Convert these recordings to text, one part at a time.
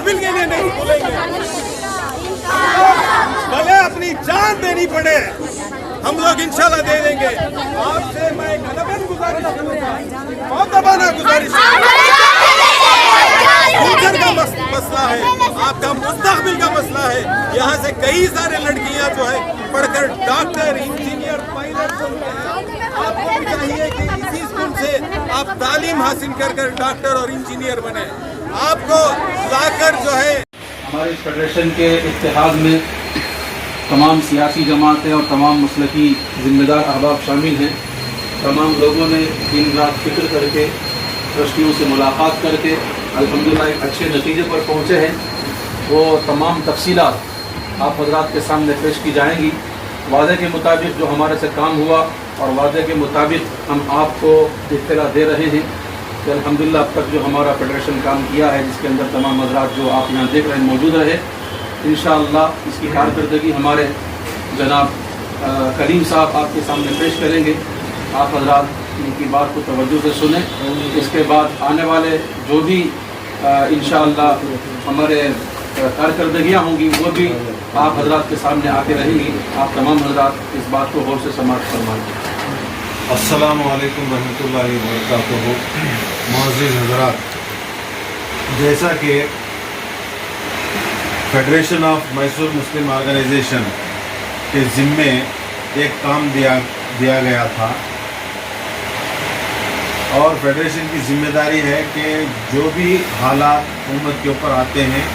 मुस्तकबिल के लिए नहीं भूलेंगे, भले अपनी जान देनी पड़े हम लोग इंशाल्लाह दे देंगे। आपसे मैं एक अलग गुजारिश करूंगा, बहुत दबाना गुजारिश, फ्यूचर का मसला है, आपका मुस्तकबिल का मसला है। यहाँ से कई सारे लड़कियाँ जो है पढ़कर डॉक्टर, इंजीनियर, पायलट बनते हैं। आपको भी चाहिए कि इसी स्कूल से आप तालीम हासिल कर डॉक्टर और इंजीनियर बने। आपको लाकर जो है हमारे फेडरेशन के इत्तेहाद में तमाम सियासी जमातें और तमाम मसलकी ज़िम्मेदार अहबाब शामिल हैं। तमाम लोगों ने दिन रात फिक्र करके ट्रस्टियों से मुलाकात करके अल्हम्दुलिल्लाह एक अच्छे नतीजे पर पहुँचे हैं। वो तमाम तफसीलात आप हज़रात के सामने पेश की जाएंगी। वादे के मुताबिक जो हमारे से काम हुआ और वादे के मुताबिक हम आपको इत्तला दे रहे हैं कि अल्हम्दुलिल्लाह अब तक जो हमारा फेडरेशन काम किया है, जिसके अंदर तमाम हज़रात जो आप यहाँ देख रहे हैं मौजूद रहे, इंशाअल्लाह इसकी कारकर्दगी हमारे जनाब करीम साहब आपके सामने पेश करेंगे। आप हज़रात इनकी बात को तवज्जो से सुने। इसके बाद आने वाले जो भी इंशाअल्लाह हमारे कारकर्दगियाँ होंगी वो भी आप हज़रात के सामने आके रहेंगी। आप तमाम हज़रात इस बात को गौर से समाअत फरमाएं। अस्सलामु अलैकुम रहमतुल्लाहि व बरकातुहू। मुअज़्ज़िज़ हज़रात, जैसा कि Federation of Mysore Muslim Organisation के ज़िम्मे एक काम दिया गया था और फेडरेशन की ज़िम्मेदारी है कि जो भी हालात उम्मत के ऊपर आते हैं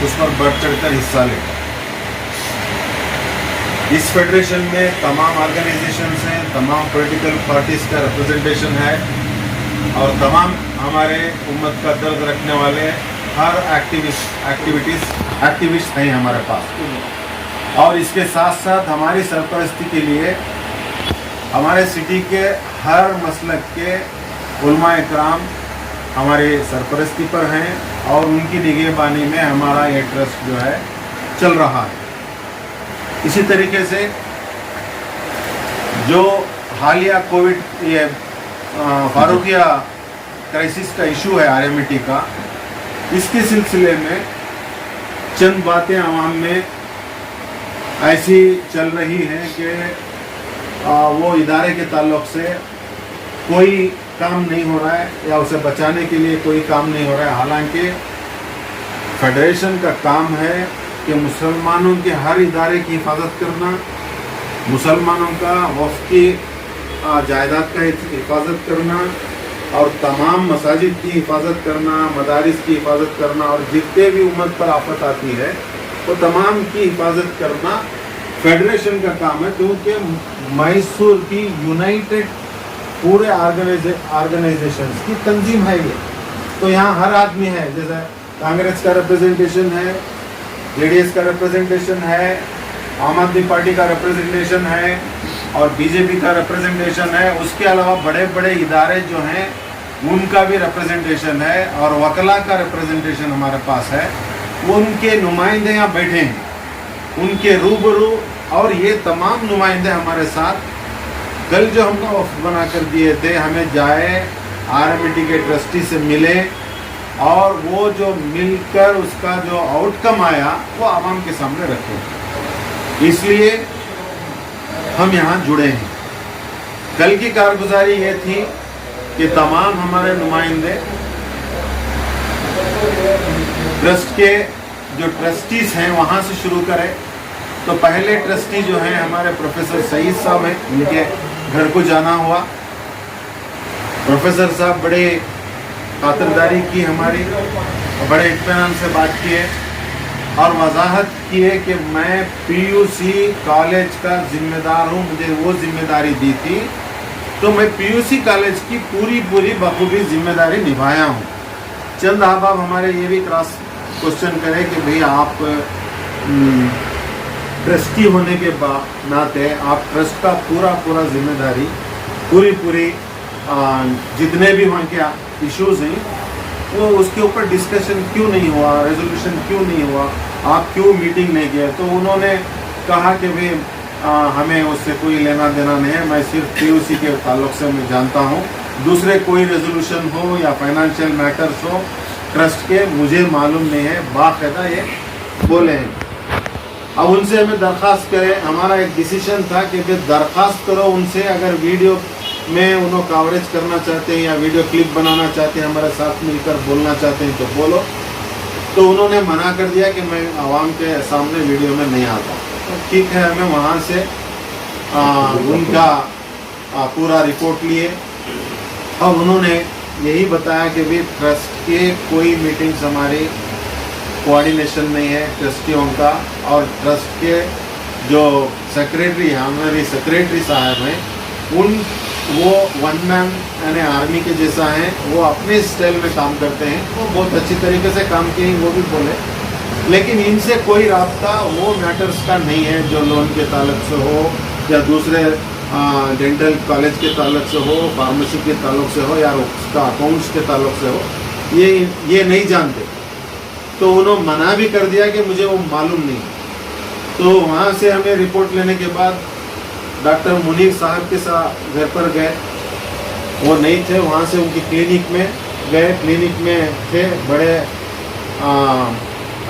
उस पर बढ़ चढ़ कर हिस्सा लें। इस फेडरेशन में तमाम ऑर्गेनाइजेशंस हैं, तमाम पॉलिटिकल पार्टीज़ का रिप्रेजेंटेशन है और तमाम हमारे उम्मत का दर्द रखने वाले हर एक्टिविस्ट हैं हमारे पास। और इसके साथ साथ हमारी सरपरस्ती के लिए हमारे सिटी के हर मसलक के उलमा इकराम हमारे सरपरस्ती पर हैं और उनकी निगहबानी में हमारा ये ट्रस्ट जो है चल रहा है। इसी तरीके से जो हालिया कोविड ये फारूकिया क्राइसिस का इशू है RMT का, इसके सिलसिले में चंद बातें आवाम में ऐसी चल रही हैं कि वो इदारे के ताल्लुक़ से कोई काम नहीं हो रहा है या उसे बचाने के लिए कोई काम नहीं हो रहा है। हालांकि फेडरेशन का काम है कि मुसलमानों के हर इदारे की हिफाजत करना, मुसलमानों का वफ़ की जायदाद का हिफाजत करना और तमाम मसाजिद की हिफाजत करना, मदारिस की हिफाजत करना और जितने भी उम्मत पर आफत आती है वो तमाम की हिफाजत करना फेडरेशन का काम है। क्योंकि मैसूर की यूनाइटेड पूरे ऑर्गेनाइजेशंस की तंजीम है ये, तो यहाँ हर आदमी है। जैसे कांग्रेस का रिप्रेजेंटेशन है, JDS का रिप्रेजेंटेशन है, आम आदमी पार्टी का रिप्रेजेंटेशन है और BJP का रिप्रेजेंटेशन है। उसके अलावा बड़े बड़े इदारे जो हैं उनका भी रिप्रेजेंटेशन है और वकला का रिप्रेजेंटेशन हमारे पास है। उनके नुमाइंदे यहाँ बैठे हैं, उनके रूबरू, और ये तमाम नुमाइंदे हमारे साथ कल जो हमने वफ़्द बना कर दिए थे, हमें जाए RMT के ट्रस्टी से मिले और वो जो मिलकर उसका जो आउटकम आया वो आवाम के सामने रखे। इसलिए हम यहाँ जुड़े हैं। कल की कारगुजारी ये थी कि तमाम हमारे नुमाइंदे ट्रस्ट के जो ट्रस्टीज़ हैं वहाँ से शुरू करें। तो पहले ट्रस्टी जो हैं हमारे प्रोफेसर सईद साहब हैं, उनके घर को जाना हुआ। प्रोफेसर साहब बड़े खातिरदारी की हमारी, बड़े इत्मीनान से बात किए और वजाहत की है कि मैं PUC कॉलेज का ज़िम्मेदार हूँ, मुझे वो ज़िम्मेदारी दी थी तो मैं PUC कॉलेज की पूरी बखूबी ज़िम्मेदारी निभाया हूँ। चंद अहबाब हमारे ये भी क्रॉस क्वेश्चन करें कि भाई आप ट्रस्टी होने के नाते आप ट्रस्ट का पूरा ज़िम्मेदारी पूरी जितने भी वहाँ के इश्यूज़ हैं वो उसके ऊपर डिस्कशन क्यों नहीं हुआ, रेजोल्यूशन क्यों नहीं हुआ, आप क्यों मीटिंग नहीं किए? तो उन्होंने कहा कि भाई हमें उससे कोई लेना देना नहीं है, मैं सिर्फ PUC के ताल्लुक़ से मैं जानता हूँ, दूसरे कोई रेजोल्यूशन हो या फाइनेंशियल मैटर्स हो ट्रस्ट के, मुझे मालूम नहीं है, बाकायदा ये बोले हैं। अब उनसे हमें दरख्वास्त करें, हमारा एक डिसीजन था कि भाई दरख्वास्त करो उनसे, अगर वीडियो में उन्होंने कवरेज करना चाहते हैं या वीडियो क्लिप बनाना चाहते हैं, हमारे साथ मिलकर बोलना चाहते हैं तो बोलो। तो उन्होंने मना कर दिया कि मैं आवाम के सामने वीडियो में नहीं आता। तो ठीक है, हमें वहाँ से उनका पूरा रिपोर्ट लिए और उन्होंने यही बताया कि भी ट्रस्ट के कोई मीटिंग्स हमारी कोऑर्डिनेशन नहीं है ट्रस्टियों का, और ट्रस्ट के जो सेक्रेटरी हैं, हमारे सेक्रेटरी साहब हैं, वो वन मैन यानी आर्मी के जैसा हैं, वो अपने स्टाइल में काम करते हैं, वो बहुत अच्छी तरीके से काम किए वो भी बोले, लेकिन इनसे कोई राब्ता वो मैटर्स का नहीं है जो लोन के ताल्लुक से हो या दूसरे डेंटल कॉलेज के ताल्लुक से हो, फार्मेसी के ताल्लुक से हो या उसका अकाउंट्स के ताल्लुक से हो, ये नहीं जानते। तो उन्होंने मना भी कर दिया कि मुझे वो मालूम नहीं। तो वहाँ से हमें रिपोर्ट लेने के बाद डॉक्टर मुनीर साहब के साथ घर पर गए, वो नहीं थे, वहाँ से उनकी क्लिनिक में गए, क्लिनिक में थे, बड़े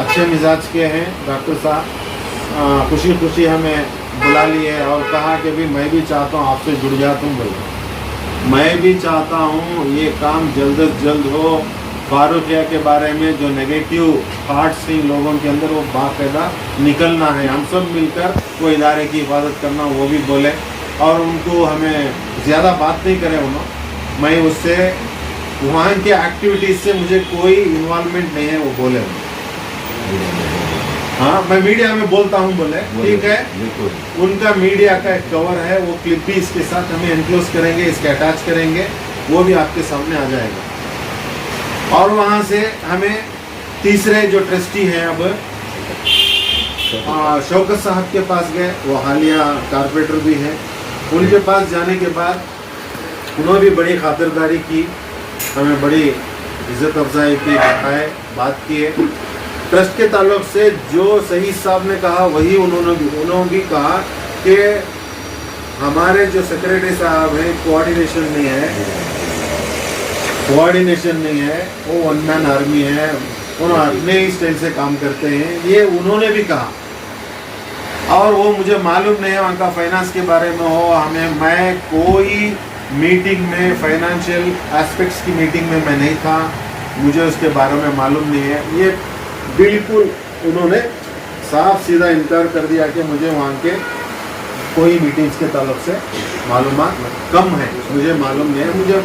अच्छे मिजाज के हैं डॉक्टर साहब, खुशी खुशी हमें बुला लिए और कहा कि भी मैं भी चाहता हूँ आपसे जुड़ जाता हूँ। बोले मैं भी चाहता हूँ ये काम जल्द से जल्द हो, फारूकिया के बारे में जो नेगेटिव थॉट्स थी लोगों के अंदर वो बाकायदा निकलना है, हम सब मिलकर वो इदारे की हिफाजत करना, वो भी बोले। और उनको हमें ज़्यादा बात नहीं करें उन्होंने, मैं उससे वहाँ के एक्टिविटीज़ से मुझे कोई इन्वॉल्वमेंट नहीं है, वो बोले। हाँ, मैं मीडिया में बोलता हूँ, बोले ठीक है। उनका मीडिया का एक कवर है, वो क्लिप भी इसके साथ हमें एनक्लोज करेंगे, इसके अटैच करेंगे, वो भी आपके सामने आ जाएगा। और वहाँ से हमें तीसरे जो ट्रस्टी हैं अब शौकत साहब के पास गए, वो हालिया कारपोरेटर भी हैं, उनके पास जाने के बाद उन्होंने भी बड़ी खातिरदारी की, हमें बड़ी इज्जत अफजाई की, बात किए। ट्रस्ट के ताल्लुक से जो सही साहब ने कहा वही उन्होंने भी कहा कि हमारे जो सेक्रेटरी साहब हैं कोऑर्डिनेशन नहीं है, वो वन मैन आर्मी है, उन्होंने अपने ही स्टाइल से काम करते हैं, ये उन्होंने भी कहा। और वो मुझे मालूम नहीं है उनका फाइनेंस के बारे में हो, मैं कोई मीटिंग में फाइनेंशियल एस्पेक्ट्स की मीटिंग में मैं नहीं था, मुझे उसके बारे में मालूम नहीं है। ये बिल्कुल उन्होंने साफ सीधा इनकार कर दिया कि मुझे वहाँ के कोई मीटिंग्स के ताल्लुक से मालूमात कम है, मुझे मालूम नहीं है, मुझे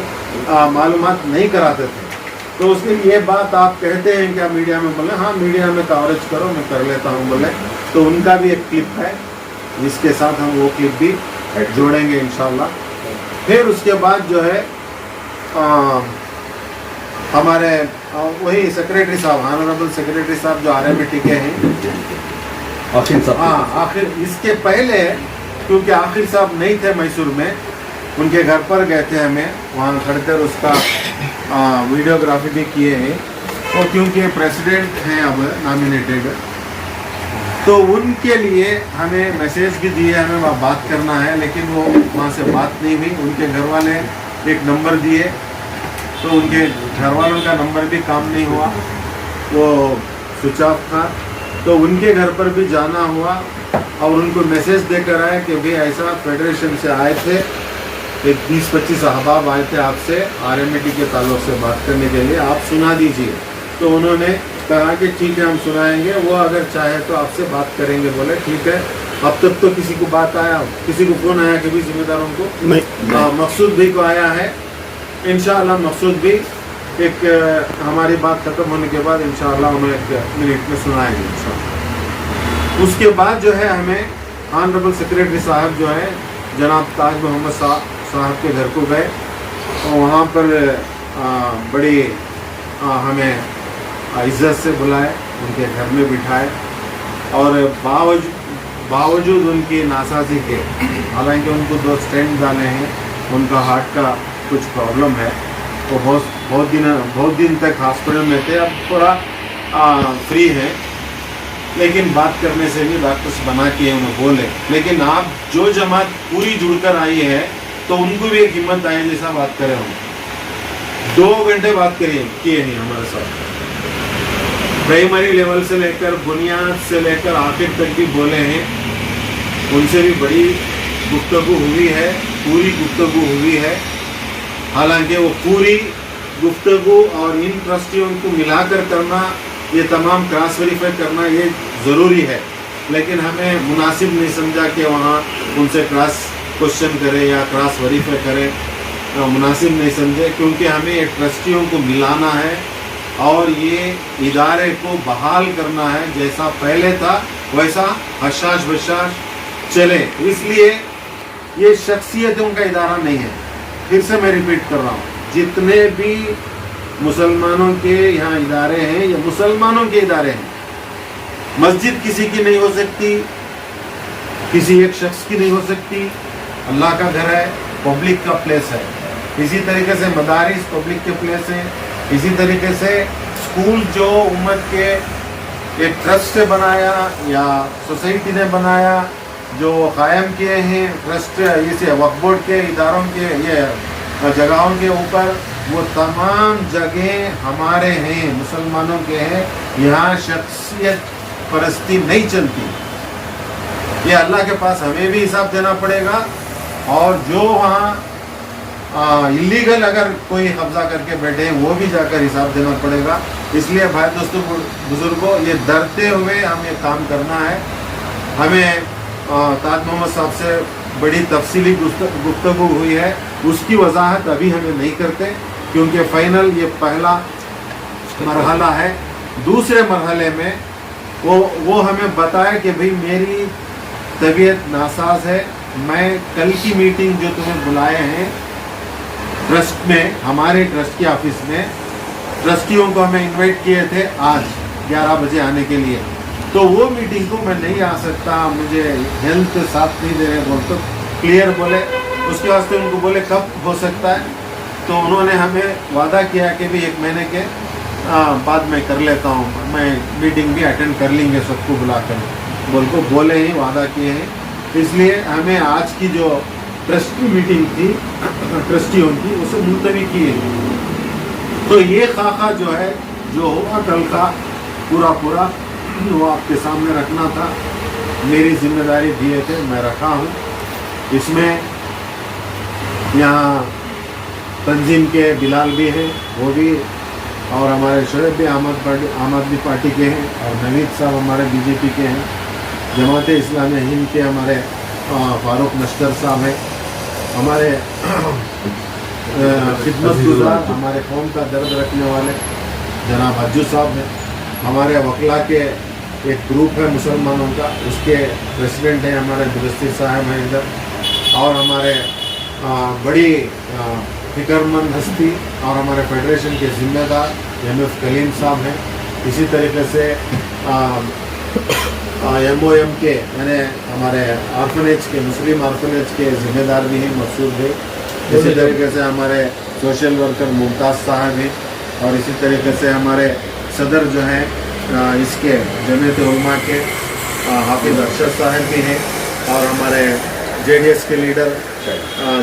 मालूमात नहीं कराते थे। तो उसके ये बात आप कहते हैं क्या मीडिया में? बोले हाँ, मीडिया में कवरेज करो, मैं कर लेता हूँ बोले। तो उनका भी एक क्लिप है जिसके साथ हम वो क्लिप भी जोड़ेंगे इंशाल्लाह। फिर उसके बाद जो है हमारे वही सेक्रेटरी साहब, ऑनरेबल सेक्रेटरी साहब जो RMT के हैं, आखिर साहब, हाँ आखिर, इसके पहले क्योंकि आखिर साहब नहीं थे मैसूर में, उनके घर पर गए थे, हमें वहाँ खड़कर उसका वीडियोग्राफी भी किए हैं। और क्योंकि प्रेसिडेंट हैं अब नॉमिनेटेड, तो उनके लिए हमें मैसेज भी दिए, हमें वहाँ बात करना है, लेकिन वो वहाँ से बात नहीं हुई। उनके घर वाले एक नंबर दिए, तो उनके घर वालों का नंबर भी काम नहीं हुआ, वो स्विच ऑफ था। तो उनके घर पर भी जाना हुआ और उनको मैसेज देकर आए कि भाई ऐसा फेडरेशन से आए थे, एक 20-25 अहबाब आए थे आपसे RMT के ताल्लुक से बात करने के लिए, आप सुना दीजिए। तो उन्होंने कहा कि ठीक है हम सुनाएंगे, वो अगर चाहे तो आपसे बात करेंगे। बोले ठीक है। अब तक तो किसी को बात आया, किसी को फ़ोन आया कि भी जिम्मेदारों को नहीं, मकसूद भाई को आया है। इंशाअल्लाह मकसूद भी एक हमारी बात ख़त्म होने के बाद इंशाअल्लाह उन्हें 1 मिनट में सुनाएंगे इंशाअल्लाह। उसके बाद जो है हमें ऑनरेबल सेक्रेटरी साहब जो है जनाब ताज मोहम्मद साहब के घर को गए, और वहाँ पर बड़ी हमें इज्जत से बुलाए, उनके घर में बिठाए, और बावजूद उनकी नासाजी के, हालांकि उनको 2 स्टेंट डाले हैं, उनका हार्ट का कुछ प्रॉब्लम है, तो बहुत दिन तक हॉस्पिटल में थे, अब थोड़ा फ्री है, लेकिन बात करने से भी डॉक्टर्स बना किए उन्हें बोले। लेकिन आप जो जमात पूरी जुड़कर आई है तो उनको भी एक हिम्मत आए जैसा बात करें हम। 2 घंटे बात किए हैं हमारे साथ। प्राइमरी लेवल से लेकर बुनियाद से लेकर आखिर तक भी बोले हैं, उनसे भी बड़ी गुफ्तगू हुई है, पूरी गुफ्तगू हुई है। हालांकि वो पूरी गुफ्तगू और इन ट्रस्टियों को मिलाकर करना, ये तमाम क्रॉस वेरीफाई करना ये ज़रूरी है, लेकिन हमें मुनासिब नहीं समझा कि वहाँ उनसे क्रॉस क्वेश्चन करें या क्रॉस वेरीफाई करें, मुनासिब नहीं समझे, क्योंकि हमें ये ट्रस्टियों को मिलाना है और ये इदारे को बहाल करना है, जैसा पहले था वैसा हशाश बशाश चले। इसलिए ये शख्सियतों का इदारा नहीं है। फिर से मैं रिपीट कर रहा हूँ, जितने भी मुसलमानों के यहाँ इदारे हैं, ये मुसलमानों के इदारे हैं। मस्जिद किसी की नहीं हो सकती, किसी एक शख्स की नहीं हो सकती, अल्लाह का घर है, पब्लिक का प्लेस है। इसी तरीके से मदारिस पब्लिक के प्लेस हैं। इसी तरीके से स्कूल जो उम्मत के एक ट्रस्ट से बनाया या सोसाइटी ने बनाया, जो कायम किए हैं ट्रस्ट इसे वक्फ बोर्ड के इदारों के ये जगहों के ऊपर, वो तमाम जगह हमारे हैं, मुसलमानों के हैं। यहाँ शख्सियत परस्ती नहीं चलती। ये अल्लाह के पास हमें भी हिसाब देना पड़ेगा, और जो वहाँ इलीगल अगर कोई कब्जा करके बैठे हैं वो भी जाकर हिसाब देना पड़ेगा। इसलिए भाई दोस्तों बुजुर्गों, ये डरते हुए हमें काम करना है। हमें ताज मोहम्मद साहब से बड़ी तफसीली गुफ्तगू हुई है, उसकी वजाहत अभी हमें नहीं करते, क्योंकि फाइनल ये पहला मरहला है। दूसरे मरहले में वो हमें बताया कि भाई मेरी तबीयत नासाज है, मैं कल की मीटिंग जो तुम्हें बुलाए हैं ट्रस्ट में, हमारे ट्रस्ट के ऑफिस में ट्रस्टियों को हमें इनवाइट किए थे आज 11 बजे आने के लिए, तो वो मीटिंग को मैं नहीं आ सकता, मुझे हेल्थ साथ नहीं दे रहे बोल, तो क्लियर बोले। उसके वास्ते उनको बोले कब हो सकता है, तो उन्होंने हमें वादा किया कि भी 1 महीने के बाद मैं कर लेता हूँ, मैं मीटिंग भी अटेंड कर लेंगे सबको बुलाकर बोल को बोले ही वादा किए हैं। इसलिए हमें आज की जो ट्रस्ट की मीटिंग थी ट्रस्टियों की, उसे मुलतवी की है। तो ये खाका जो है, जो होगा कल का पूरा वो आपके सामने रखना था, मेरी जिम्मेदारी दिए थे, मैं रखा हूँ। इसमें यहाँ तंजीम के बिलाल भी हैं, वो भी, और हमारे शोएब भी आम आदमी पार्टी के हैं, और नवीद साहब हमारे बीजेपी के हैं, जमात इस्लामी हिंद के हमारे फारूक नश्तर साहब हैं, हमारे खिदमत गुजार, हमारे कौम का दर्द रखने वाले जनाब हज्जू साहब हैं, हमारे वकला के एक ग्रुप है मुसलमानों का, उसके प्रेसिडेंट हैं हमारे दुरुस्ती साहब हैं इधर, और हमारे बड़ी फिक्रमंद हस्ती और हमारे फेडरेशन के ज़िम्मेदार MF कलीम साहब हैं। इसी तरीके से MOM के यानी हमारे आर्फनेज के, मुस्लिम आर्फनेज के ज़िम्मेदार भी हैं मकसूद है। इसी तरीके से हमारे सोशल वर्कर मुमताज़ साहब हैं, और इसी तरीके से हमारे सदर जो हैं इसके जमीयत उलमा के हाफिज़ अरशद साहब भी हैं, और हमारे JDS के लीडर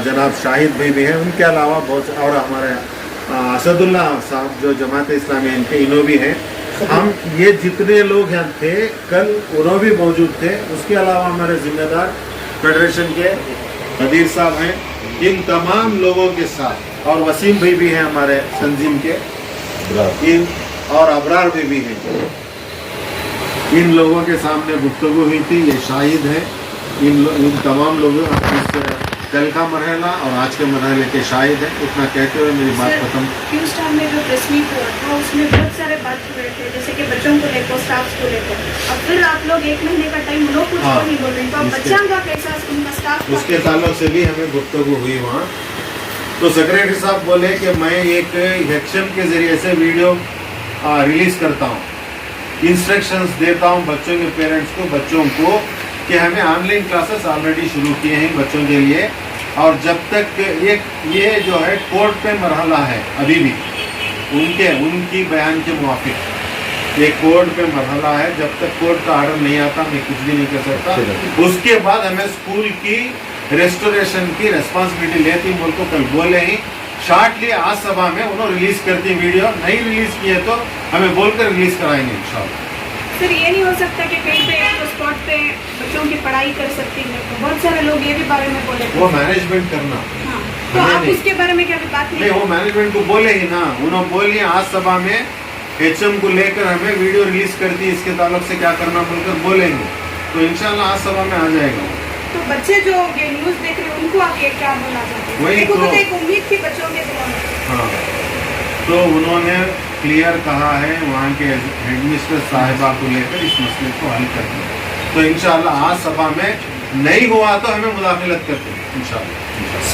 जनाब शाहिद भाई भी हैं। उनके अलावा बहुत, और हमारे असदुल्ला साहब जो जमात इस्लामी इनके इनो भी हैं। हम ये जितने लोग यहाँ थे कल, उन्हों भी मौजूद थे। उसके अलावा हमारे जिम्मेदार फेडरेशन के कदीर साहब हैं। इन तमाम लोगों के साथ, और वसीम भाई भी हैं हमारे तंजीम के, इन और अबरार भी हैं, इन लोगों के सामने गुफ्तगू हुई थी। ये शाहिद हैं, इन तमाम लोगों कल का मरहला और आज के मरहले के शाहिद हैं। इतना कहते हुए मेरी बात खत्म। ह्यूस्टन में जो प्रेस मीट हुआ था उसमें बहुत सारे बात हो रहे थे, जैसे कि बच्चों को लेकर, स्टाफ को लेकर। अब फिर आप लोग 1 महीने का टाइम लोग कुछ नहीं बोल रहे, तो अब बच्चों का कैसा, उनका स्टाफ, उसके ताल्लुक से भी हमें गुफ्तगू हुई वहाँ। तो सेक्रेटरी साहब बोले कि मैं एक एक्शन के ज़रिए से वीडियो रिलीज़ करता हूँ, इंस्ट्रक्शंस देता हूँ बच्चों के पेरेंट्स को, बच्चों को, कि हमें ऑनलाइन क्लासेस ऑलरेडी शुरू किए हैं बच्चों के लिए, और जब तक ये जो है कोर्ट पे मरहला है अभी भी, उनकी बयान के मुवाफिक ये कोर्ट पे मरहला है। जब तक कोर्ट का आर्डर नहीं आता मैं कुछ भी नहीं कर सकता। उसके बाद हमें स्कूल की रेस्टोरेशन की रेस्पॉन्सिबिलिटी लेती, मुल्क को कल बोले ही शॉर्टली आज सभा में उन्होंने रिलीज कर दी वीडियो, नहीं रिलीज किए तो हमें बोलकर रिलीज कराएंगे इंशाल्लाह। सर ये नहीं हो सकता कि कहीं पे तो स्पॉट पे बच्चों की पढ़ाई कर सकती है, तो बहुत सारे लोग ये भी बारे में बोले थे। वो मैनेजमेंट करना, हाँ, तो हमें आप नहीं। उसके बारे में क्या अभी बात नहीं, नहीं वो मैनेजमेंट को बोले ही ना, उन्होंने बोली आज सभा में HM को लेकर हमें वीडियो रिलीज कर दी, इसके ताल्लुक से क्या करना बोलकर बोलेंगे, तो इंशाल्लाह आज सभा में आ जाएगा। तो बच्चे जो ये न्यूज देख रहे हैं उनको आप ये क्या बोलना चाहते हैं? वही देखो तो- एक उम्मीद थी बच्चों के दिलों में। हाँ, तो उन्होंने क्लियर कहा है वहाँ के हेडमिस्टर साहिबा को लेकर इस मसले को हल करना है। तो इंशाल्लाह आज सभा में नहीं हुआ तो हमें मुदाखलत करते हैं इंशाल्लाह।